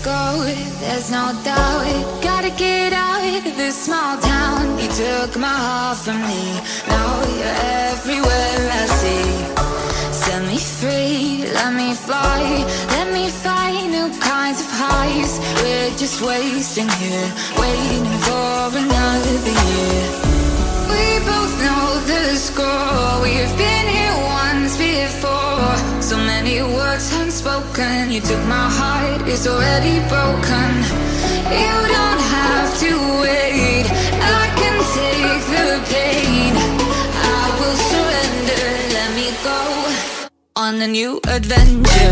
go, there's no doubt. Gotta get out of this small town. You took my heart from me, now you're everywhere I see. Set me free, let me fly, let me find new kinds of highs. We're just wasting here, waiting for another year. We both know the score, we've been here once before. So many words unspoken, you took my heart, it's already broken. You don't have to wait, I can take the pain. I will surrender, let me go on a new adventure.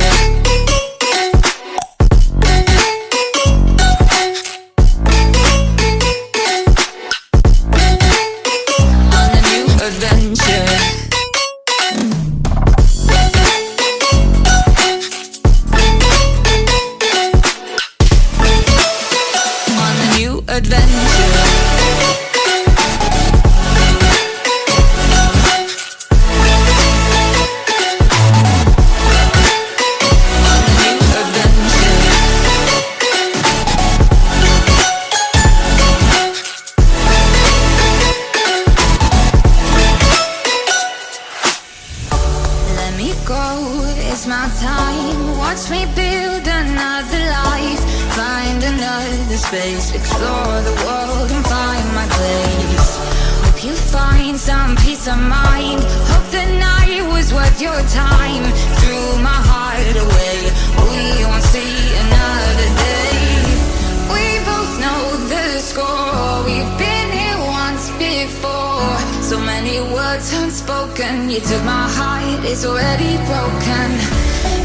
It's my time, watch me build another life. Find another space, explore the world and find my place. Hope you find some peace of mind, hope the night was worth your time. Threw my heart away, we won't see another day. We both know the score, we've been here once before. So many words unspoken, you took my heart, it's already broken.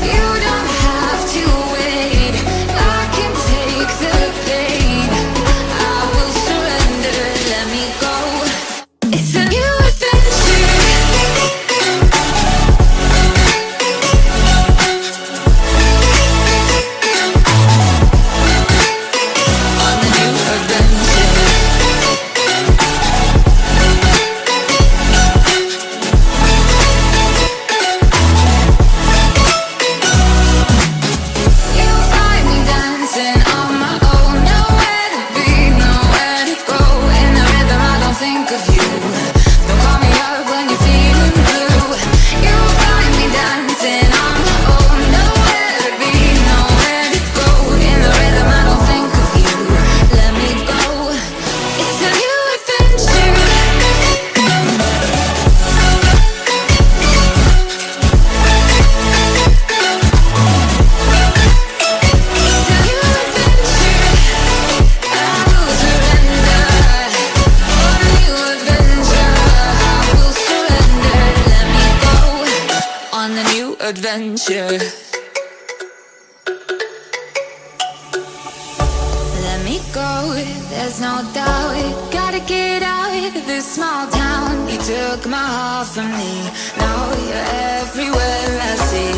You don't have to wait, I can take the pain. I will surrender, let me go. It's a new adventure. On a new adventure. Adventure. Let me go, there's no doubt. Gotta get out of this small town. You took my heart from me, now you're everywhere I see.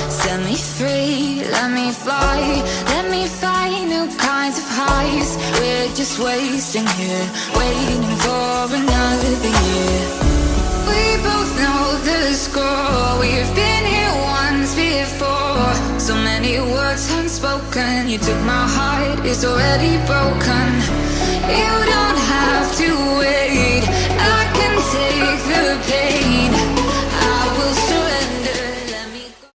Set me free, let me fly, let me find new kinds of highs. We're just wasting here, waiting for another year. We both know the score, we've been here once before. So many words unspoken, you took my heart, it's already broken. You don't